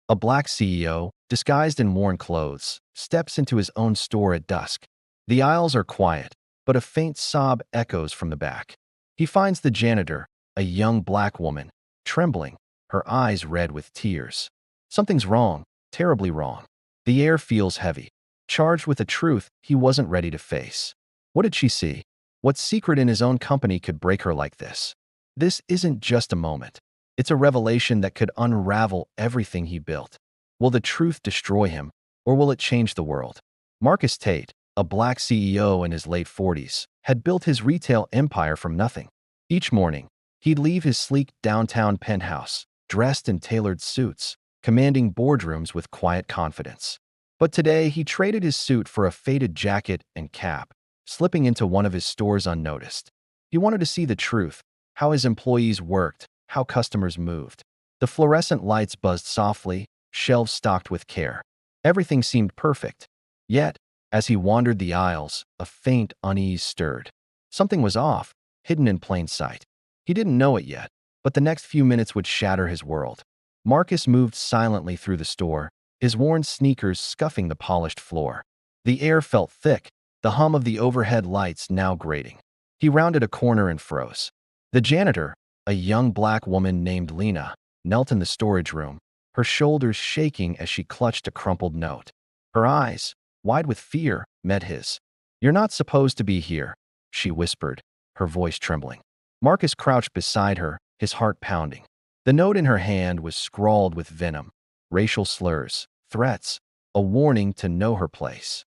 A black CEO, disguised in worn clothes, steps into his own store at dusk. The aisles are quiet, but a faint sob echoes from the back. He finds the janitor, a young black woman, trembling, her eyes red with tears. Something's wrong, terribly wrong. The air feels heavy, charged with a truth he wasn't ready to face. What did she see? What secret in his own company could break her like this? This isn't just a moment. It's a revelation that could unravel everything he built. Will the truth destroy him, or will it change the world? Marcus Tate, a black CEO in his late 40s, had built his retail empire from nothing. Each morning, he'd leave his sleek downtown penthouse, dressed in tailored suits, commanding boardrooms with quiet confidence. But today, he traded his suit for a faded jacket and cap, slipping into one of his stores unnoticed. He wanted to see the truth, how his employees worked, how customers moved. The fluorescent lights buzzed softly, shelves stocked with care. Everything seemed perfect. Yet, as he wandered the aisles, a faint unease stirred. Something was off, hidden in plain sight. He didn't know it yet, but the next few minutes would shatter his world. Marcus moved silently through the store, his worn sneakers scuffing the polished floor. The air felt thick, the hum of the overhead lights now grating. He rounded a corner and froze. The janitor, a young black woman named Lena, knelt in the storage room, her shoulders shaking as she clutched a crumpled note. Her eyes, wide with fear, met his. "You're not supposed to be here," she whispered, her voice trembling. Marcus crouched beside her, his heart pounding. The note in her hand was scrawled with venom, racial slurs, threats, a warning to know her place.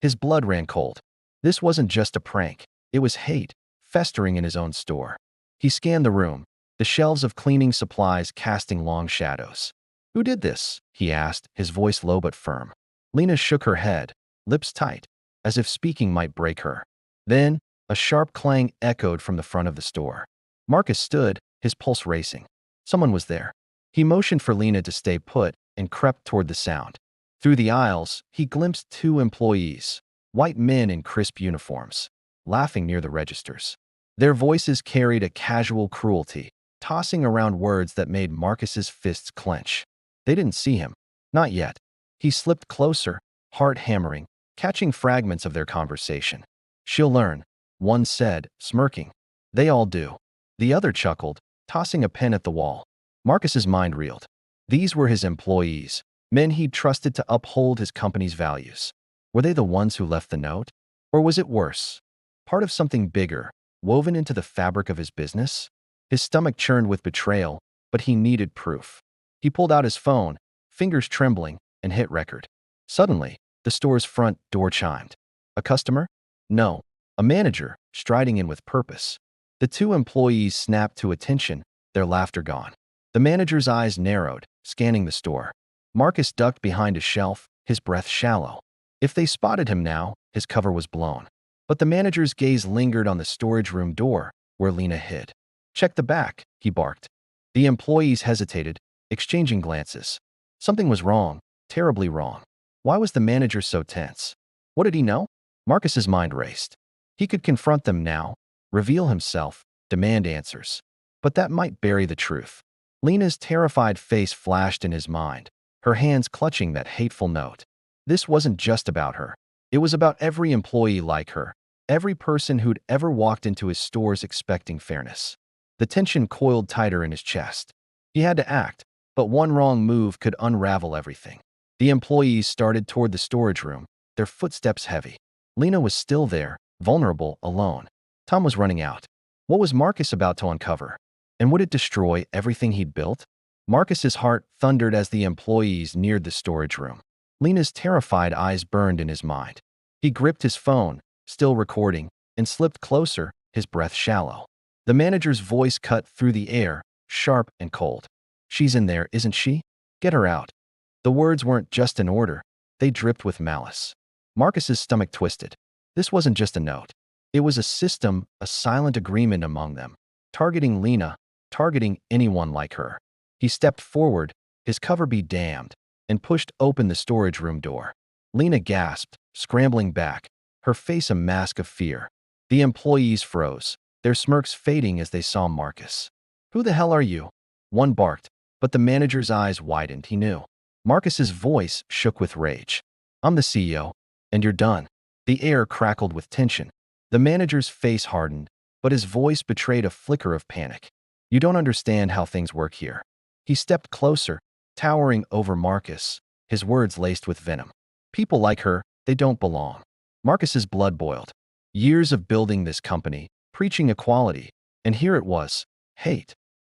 His blood ran cold. This wasn't just a prank. It was hate, festering in his own store. He scanned the room, the shelves of cleaning supplies casting long shadows. "Who did this?" he asked, his voice low but firm. Lena shook her head, lips tight, as if speaking might break her. Then, a sharp clang echoed from the front of the store. Marcus stood, his pulse racing. Someone was there. He motioned for Lena to stay put and crept toward the sound. Through the aisles, he glimpsed two employees, white men in crisp uniforms, laughing near the registers. Their voices carried a casual cruelty, tossing around words that made Marcus's fists clench. They didn't see him. Not yet. He slipped closer, heart hammering, catching fragments of their conversation. "She'll learn," one said, smirking. "They all do." The other chuckled, tossing a pen at the wall. Marcus's mind reeled. These were his employees, men he'd trusted to uphold his company's values. Were they the ones who left the note? Or was it worse? Part of something bigger, woven into the fabric of his business? His stomach churned with betrayal, but he needed proof. He pulled out his phone, fingers trembling, and hit record. Suddenly, the store's front door chimed. A customer? No, a manager, striding in with purpose. The two employees snapped to attention, their laughter gone. The manager's eyes narrowed, scanning the store. Marcus ducked behind a shelf, his breath shallow. If they spotted him now, his cover was blown. But the manager's gaze lingered on the storage room door, where Lena hid. "Check the back," he barked. The employees hesitated, exchanging glances. Something was wrong, terribly wrong. Why was the manager so tense? What did he know? Marcus's mind raced. He could confront them now, reveal himself, demand answers. But that might bury the truth. Lena's terrified face flashed in his mind, her hands clutching that hateful note. This wasn't just about her. It was about every employee like her, every person who'd ever walked into his stores expecting fairness. The tension coiled tighter in his chest. He had to act, but one wrong move could unravel everything. The employees started toward the storage room, their footsteps heavy. Lena was still there, vulnerable, alone. Time was running out. What was Marcus about to uncover? And would it destroy everything he'd built? Marcus's heart thundered as the employees neared the storage room. Lena's terrified eyes burned in his mind. He gripped his phone, still recording, and slipped closer, his breath shallow. The manager's voice cut through the air, sharp and cold. "She's in there, isn't she? Get her out." The words weren't just an order. They dripped with malice. Marcus's stomach twisted. This wasn't just a note. It was a system, a silent agreement among them, targeting Lena, targeting anyone like her. He stepped forward, his cover be damned, and pushed open the storage room door. Lena gasped, scrambling back, her face a mask of fear. The employees froze, their smirks fading as they saw Marcus. "Who the hell are you?" One barked, but the manager's eyes widened. He knew. Marcus's voice shook with rage. I'm the CEO, and you're done. The air crackled with tension. The manager's face hardened, but his voice betrayed a flicker of panic. You don't understand how things work here. He stepped closer, towering over Marcus, his words laced with venom. People like her, they don't belong. Marcus's blood boiled. Years of building this company, preaching equality, and here it was, hate,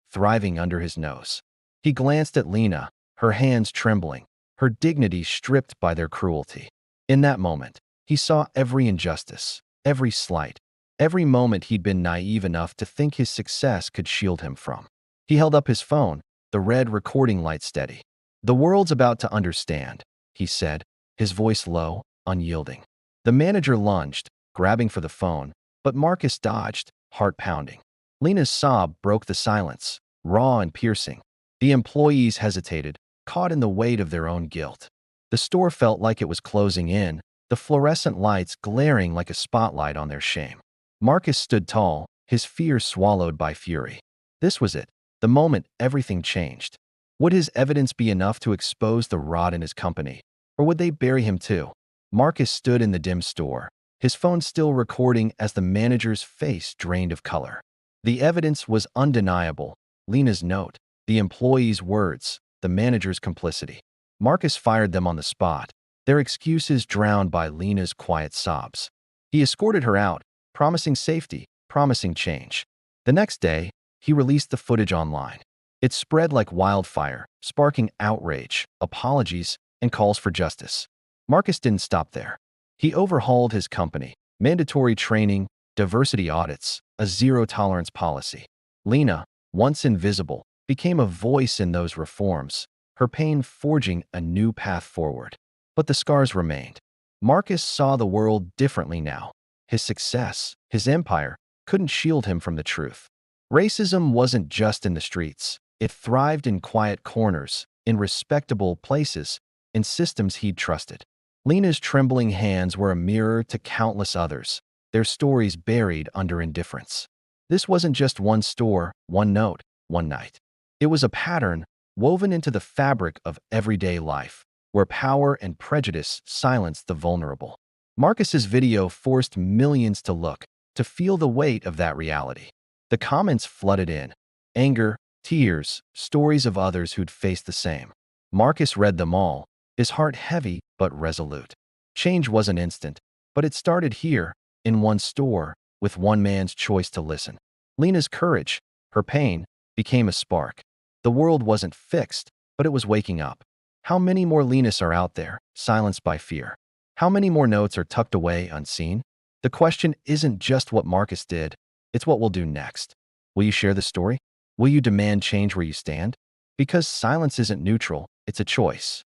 thriving under his nose. He glanced at Lena, her hands trembling, her dignity stripped by their cruelty. In that moment, he saw every injustice, every slight, every moment he'd been naive enough to think his success could shield him from. He held up his phone, the red recording light steady. The world's about to understand, he said, his voice low, unyielding. The manager lunged, grabbing for the phone, but Marcus dodged, heart pounding. Lena's sob broke the silence, raw and piercing. The employees hesitated, caught in the weight of their own guilt. The store felt like it was closing in, the fluorescent lights glaring like a spotlight on their shame. Marcus stood tall, his fear swallowed by fury. This was it, the moment everything changed. Would his evidence be enough to expose the rot in his company, or would they bury him too? Marcus stood in the dim store, his phone still recording as the manager's face drained of color. The evidence was undeniable. Lena's note, the employee's words, the manager's complicity. Marcus fired them on the spot, their excuses drowned by Lena's quiet sobs. He escorted her out, promising safety, promising change. The next day, he released the footage online. It spread like wildfire, sparking outrage, apologies, and calls for justice. Marcus didn't stop there. He overhauled his company, mandatory training, diversity audits, a zero-tolerance policy. Lena, once invisible, became a voice in those reforms, her pain forging a new path forward. But the scars remained. Marcus saw the world differently now. His success, his empire, couldn't shield him from the truth. Racism wasn't just in the streets. It thrived in quiet corners, in respectable places, in systems he'd trusted. Lena's trembling hands were a mirror to countless others, their stories buried under indifference. This wasn't just one store, one note, one night. It was a pattern woven into the fabric of everyday life, where power and prejudice silenced the vulnerable. Marcus's video forced millions to look, to feel the weight of that reality. The comments flooded in. Anger, tears, stories of others who'd faced the same. Marcus read them all, his heart heavy but resolute. Change wasn't instant, but it started here, in one store, with one man's choice to listen. Lena's courage, her pain, became a spark. The world wasn't fixed, but it was waking up. How many more Lenas are out there, silenced by fear? How many more notes are tucked away unseen? The question isn't just what Marcus did, it's what we'll do next. Will you share the story? Will you demand change where you stand? Because silence isn't neutral, it's a choice.